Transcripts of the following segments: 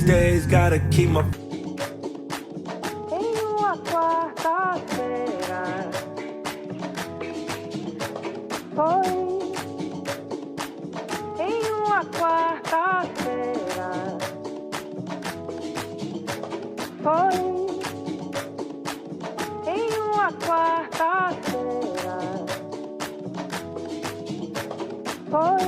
days, gotta keep my. Em uma quarta-feira foi. Em uma quarta-feira foi. Em uma quarta-feira foi.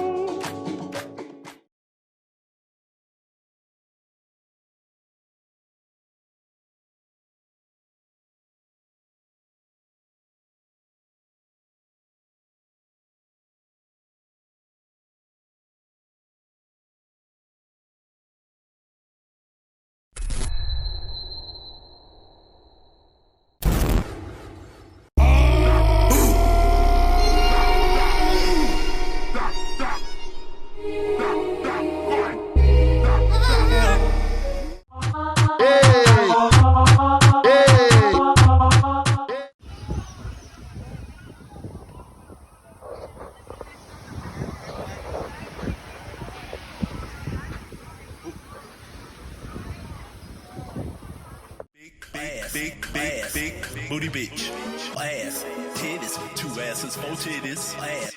Big booty bitch. Ass, titties, two asses, four titties. Ass,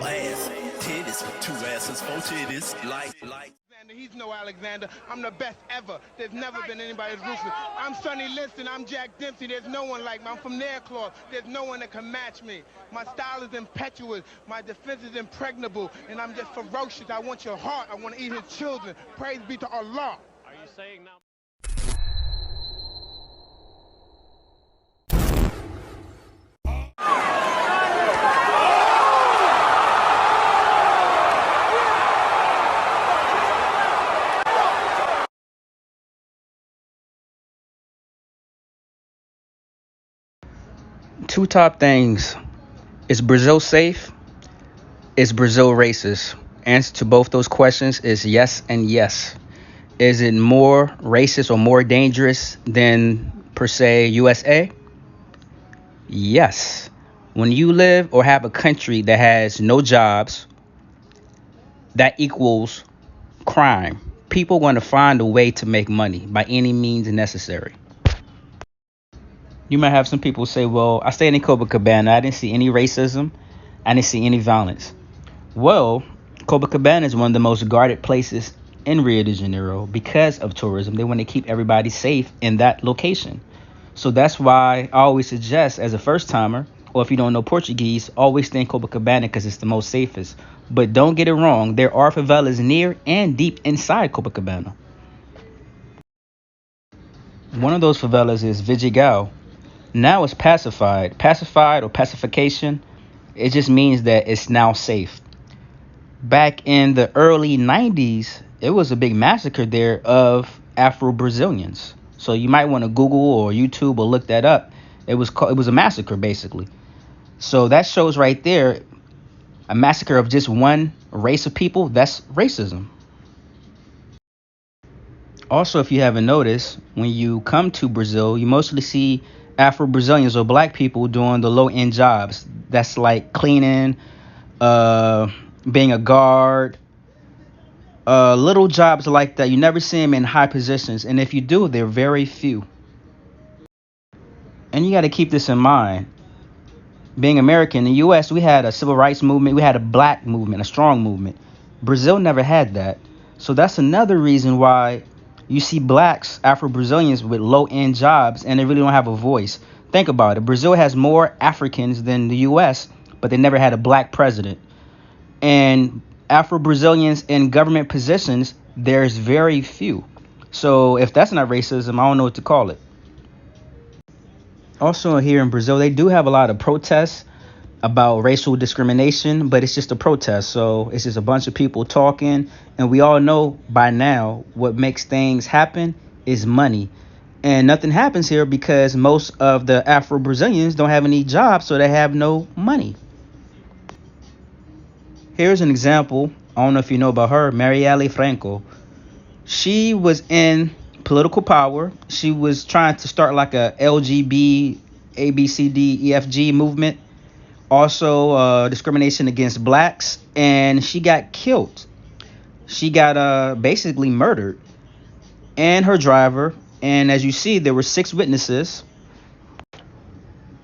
titties, two asses, four titties. Like. He's no Alexander. I'm the best ever. There's never been anybody as ruthless. I'm Sonny Liston. I'm Jack Dempsey. There's no one like me. I'm from Nairclaw. There's no one that can match me. My style is impetuous. My defense is impregnable. And I'm just ferocious. I want your heart. I want to eat his children. Praise be to Allah. Are you saying now? Two top things. Is Brazil safe? Is Brazil racist? Answer to both those questions is yes and yes. Is it more racist or more dangerous than, per se, USA? Yes. When you live or have a country that has no jobs, that equals crime. People are going to find a way to make money by any means necessary. You might have some people say, well, I stayed in Copacabana. I didn't see any racism. I didn't see any violence. Well, Copacabana is one of the most guarded places in Rio de Janeiro because of tourism. They want to keep everybody safe in that location. So that's why I always suggest, as a first timer, or if you don't know Portuguese, always stay in Copacabana because it's the most safest. But don't get it wrong. There are favelas near and deep inside Copacabana. One of those favelas is Vidigal. Now it's pacified. Pacified or pacification, it just means that it's now safe. Back in the early 90s, it was a big massacre there of Afro-Brazilians. So you might want to Google or YouTube or look that up. It was a massacre, basically. So that shows right there, a massacre of just one race of people, that's racism. Also, if you haven't noticed, when you come to Brazil, you mostly see Afro-Brazilians or black people doing the low-end jobs. That's like cleaning, being a guard, little jobs like that. You never see them in high positions. And if you do, they're very few. And you got to keep this in mind. Being American, in the U.S., we had a civil rights movement. We had a black movement, a strong movement. Brazil never had that. So that's another reason why you see blacks, Afro-Brazilians with low-end jobs, and they really don't have a voice. Think about it. Brazil has more Africans than the U.S., but they never had a black president. And Afro-Brazilians in government positions, there's very few. So if that's not racism, I don't know what to call it. Also here in Brazil, they do have a lot of protests about racial discrimination, but it's just a protest. So it's just a bunch of people talking. And we all know by now what makes things happen is money. And nothing happens here because most of the Afro-Brazilians don't have any jobs, so they have no money. Here's an example. I don't know if you know about her, Marielle Franco. She was in political power. She was trying to start like a LGB, ABCD, movement. Also, discrimination against blacks. And she got killed. She got basically murdered. and her driver. And as you see, there were 6 witnesses.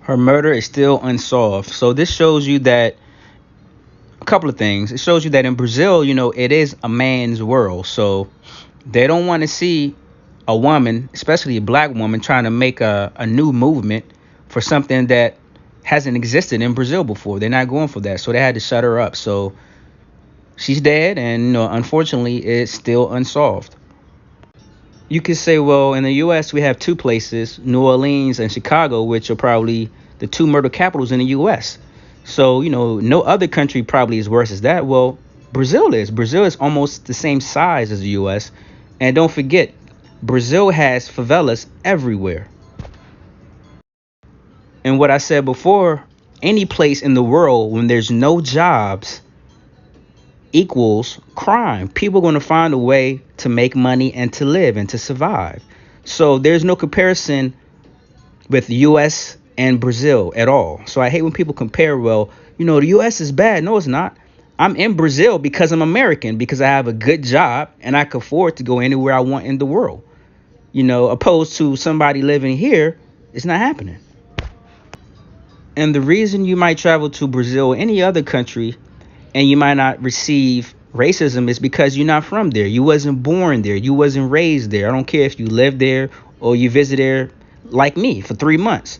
Her murder is still unsolved. So this shows you that a couple of things. It shows you that in Brazil, it is a man's world. So they don't want to see a woman, especially a black woman, trying to make a new movement for something that hasn't existed in Brazil before. They're not going for that. So they had to shut her up. So she's dead, and unfortunately, it's still unsolved. You could say, well, in the U.S., we have 2 places, New Orleans and Chicago, which are probably the 2 murder capitals in the U.S. So, no other country probably is worse as that. Well, Brazil is. Brazil is almost the same size as the U.S. And don't forget, Brazil has favelas everywhere. And what I said before, any place in the world when there's no jobs equals crime. People are going to find a way to make money and to live and to survive. So there's no comparison with the U.S. and Brazil at all. So I hate when people compare, well, the U.S. is bad. No, it's not. I'm in Brazil because I'm American, because I have a good job and I can afford to go anywhere I want in the world. Opposed to somebody living here, it's not happening. And the reason you might travel to Brazil or any other country and you might not receive racism is because you're not from there. You wasn't born there. You wasn't raised there. I don't care if you live there or you visit there like me for 3 months.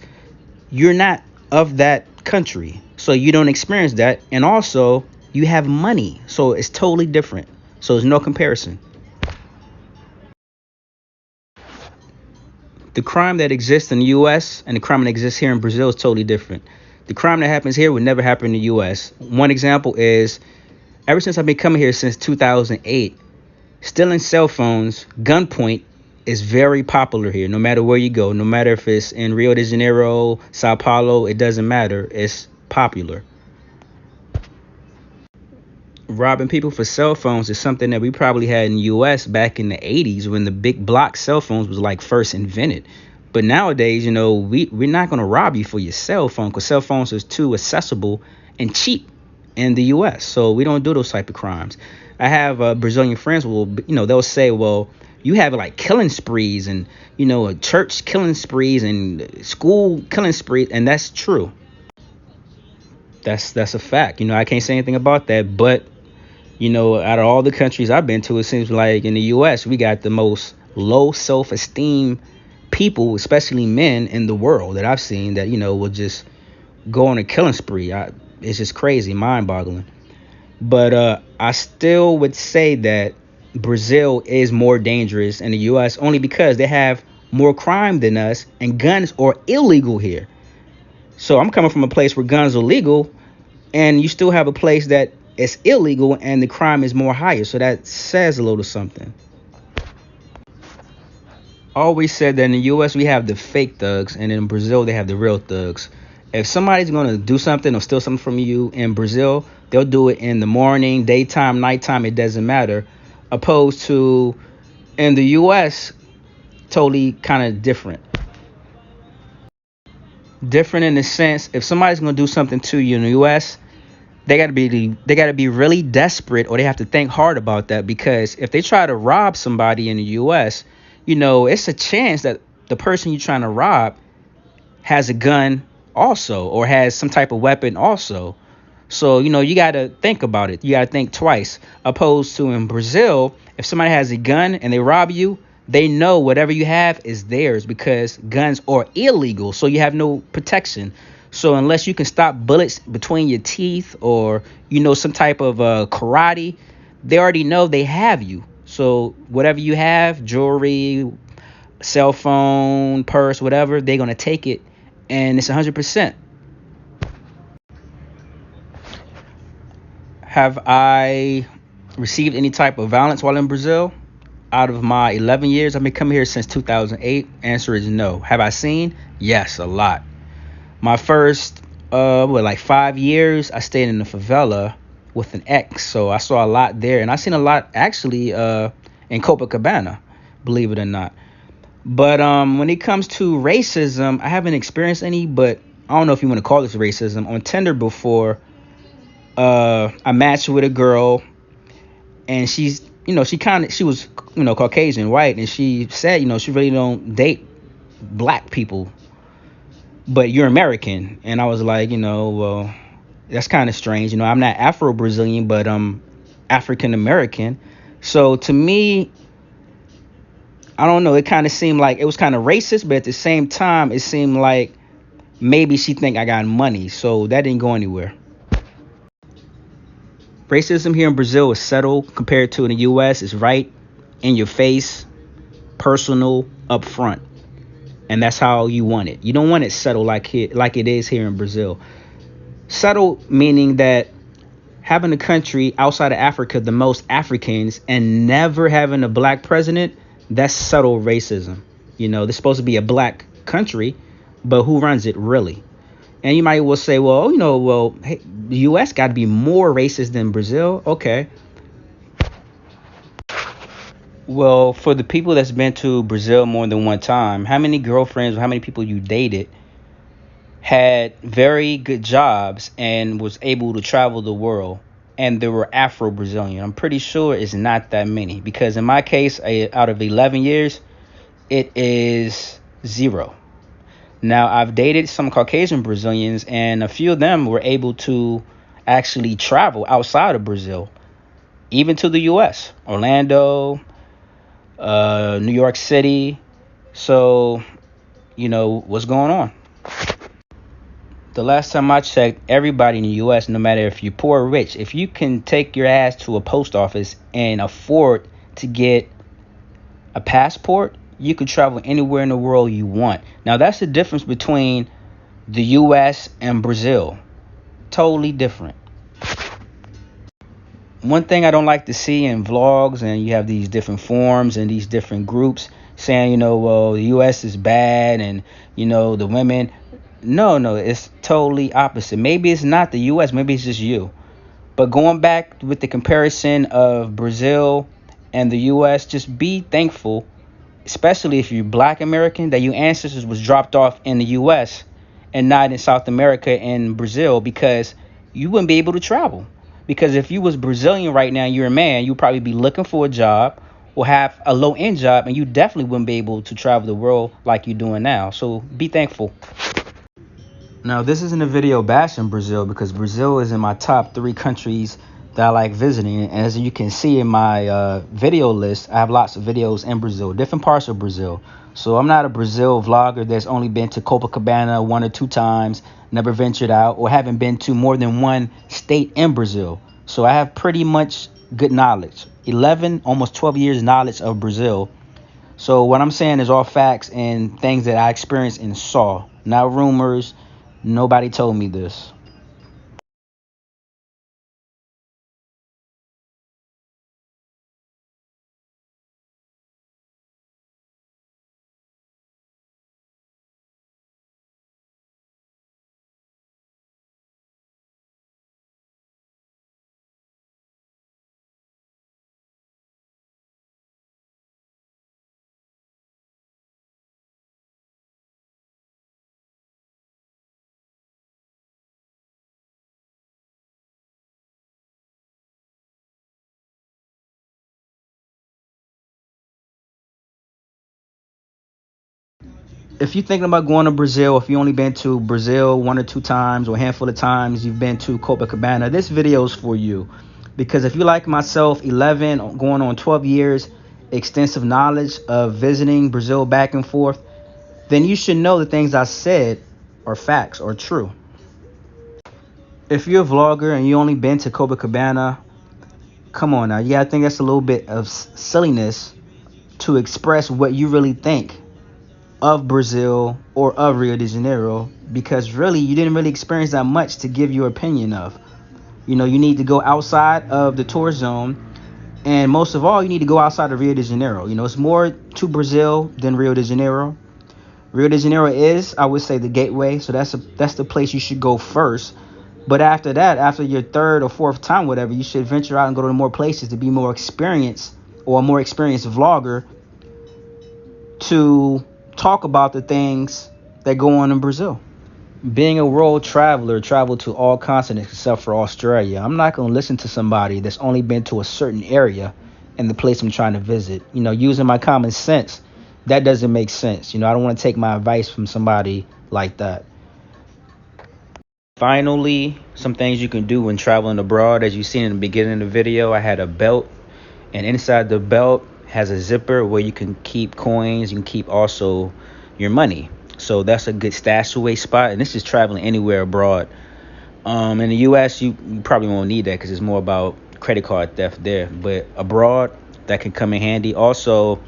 You're not of that country, so you don't experience that. And also, you have money, so it's totally different. So there's no comparison. The crime that exists in the U.S. and the crime that exists here in Brazil is totally different. The crime that happens here would never happen in the U.S. One example is, ever since I've been coming here since 2008, stealing cell phones, gunpoint, is very popular here. No matter where you go, no matter if it's in Rio de Janeiro, Sao Paulo, it doesn't matter. It's popular. Robbing people for cell phones is something that we probably had in the U.S. back in the 80s when the big block cell phones was like first invented. But nowadays, we're not going to rob you for your cell phone because cell phones is too accessible and cheap in the U.S. So we don't do those type of crimes. I have Brazilian friends who will, they'll say, well, you have like killing sprees and, a church killing sprees and school killing sprees. And that's true. That's a fact. I can't say anything about that. But, out of all the countries I've been to, it seems like in the U.S., we got the most low self-esteem people, especially men in the world that I've seen that, will just go on a killing spree. It's just crazy, mind-boggling. But I still would say that Brazil is more dangerous in the U.S. only because they have more crime than us and guns are illegal here. So I'm coming from a place where guns are legal and you still have a place that is illegal and the crime is more higher. So that says a little something. I always said that in the U.S. we have the fake thugs and in Brazil they have the real thugs. If somebody's going to do something or steal something from you in Brazil, they'll do it in the morning, daytime, nighttime, it doesn't matter. Opposed to in the U.S., totally kind of different. Different in the sense, if somebody's going to do something to you in the U.S., they got to be really desperate, or they have to think hard about that, because if they try to rob somebody in the U.S., it's a chance that the person you're trying to rob has a gun also or has some type of weapon also. So, you got to think about it. You got to think twice. Opposed to in Brazil, if somebody has a gun and they rob you, they know whatever you have is theirs because guns are illegal. So you have no protection. So unless you can stop bullets between your teeth or, some type of karate, they already know they have you. So whatever you have, jewelry, cell phone, purse, whatever, they're going to take it. And it's 100%. Have I received any type of violence while in Brazil? Out of my 11 years, I've been coming here since 2008. Answer is no. Have I seen? Yes, a lot. My first, 5 years, I stayed in the favela with an ex. So I saw a lot there. And I seen a lot, actually, in Copacabana, believe it or not. But when it comes to racism, I haven't experienced any, but I don't know if you want to call this racism. On Tinder before, I matched with a girl, and she's she was, Caucasian, white, and she said, she really don't date black people, but you're American. And I was like, well, that's kind of strange. I'm not Afro-Brazilian, but I'm African American. So to me, I don't know, it kind of seemed like it was kind of racist, but at the same time, it seemed like maybe she think I got money. So that didn't go anywhere. Racism here in Brazil is subtle compared to in the US. It's right in your face, personal, upfront. And that's how you want it. You don't want it subtle like it is here in Brazil. Subtle meaning that having a country outside of Africa, the most Africans, and never having a black president, that's subtle racism. There's supposed to be a black country, but who runs it really? And you might well say, well, hey, the U.S. got to be more racist than Brazil. Okay. Well, for the people that's been to Brazil more than one time, how many girlfriends or how many people you dated had very good jobs and was able to travel the world, and they were Afro-Brazilian? I'm pretty sure it's not that many, because in my case, out of 11 years, it is 0. Now, I've dated some Caucasian Brazilians, and a few of them were able to actually travel outside of Brazil, even to the U.S., Orlando, New York City. So, what's going on? The last time I checked, everybody in the U.S., no matter if you're poor or rich, if you can take your ass to a post office and afford to get a passport, you can travel anywhere in the world you want. Now, that's the difference between the U.S. and Brazil. Totally different. One thing I don't like to see in vlogs, and you have these different forums and these different groups saying, well, the U.S. is bad and, the women. No, it's totally opposite. Maybe it's not the U.S., maybe it's just you. But going back with the comparison of Brazil and the U.S., just be thankful, especially if you're Black American, that your ancestors was dropped off in the U.S. and not in South America and Brazil, because you wouldn't be able to travel. Because if you was Brazilian right now and you're a man, you'd probably be looking for a job or have a low-end job, and you definitely wouldn't be able to travel the world like you're doing now. So be thankful. Now, this isn't a video bashing Brazil, because Brazil is in my top 3 countries that I like visiting. And as you can see in my video list, I have lots of videos in Brazil, different parts of Brazil. So I'm not a Brazil vlogger that's only been to Copacabana 1 or 2 times, never ventured out, or haven't been to more than one state in Brazil. So I have pretty much good knowledge, 11, almost 12 years knowledge of Brazil. So what I'm saying is all facts and things that I experienced and saw, not rumors. Nobody told me this. If you're thinking about going to Brazil, if you only been to Brazil 1 or 2 times or a handful of times, you've been to Copacabana, this video is for you. Because if you like myself, 11 going on 12 years, extensive knowledge of visiting Brazil back and forth, then you should know the things I said are facts or true. If you're a vlogger and you only been to Copacabana, come on now, you gotta think that's a little bit of silliness to express what you really think of Brazil or of Rio de Janeiro, because really you didn't really experience that much to give your opinion of. You need to go outside of the tourist zone, and most of all, you need to go outside of Rio de Janeiro. It's more to Brazil than Rio de Janeiro. Rio de Janeiro is, I would say, the gateway, so that's the place you should go first. But after that, after your 3rd or 4th time, whatever, you should venture out and go to more places to be more experienced, or a more experienced vlogger, to talk about the things that go on in Brazil. Being a world traveler, traveled to all continents except for Australia. I'm not going to listen to somebody that's only been to a certain area and the place I'm trying to visit. Using my common sense, that doesn't make sense. I don't want to take my advice from somebody like that. Finally, some things you can do when traveling abroad. As you seen in the beginning of the video, I had a belt, and inside the belt has a zipper where you can keep coins. You can keep also your money. So that's a good stash away spot. And this is traveling anywhere abroad. In the U.S., you probably won't need that because it's more about credit card theft there. But abroad, that can come in handy. Also,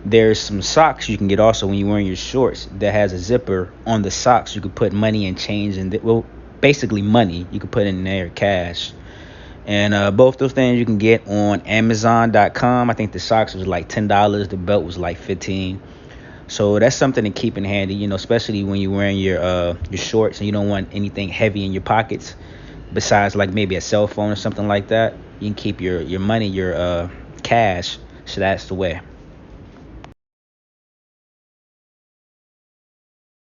there's some socks you can get also when you're wearing your shorts that has a zipper on the socks. You can put money and change, and basically money. You can put in there cash. And both those things you can get on Amazon.com. I think the socks was like $10. The belt was like $15. So that's something to keep in handy, especially when you're wearing your shorts and you don't want anything heavy in your pockets besides like maybe a cell phone or something like that. You can keep your money, your cash. So that's the way.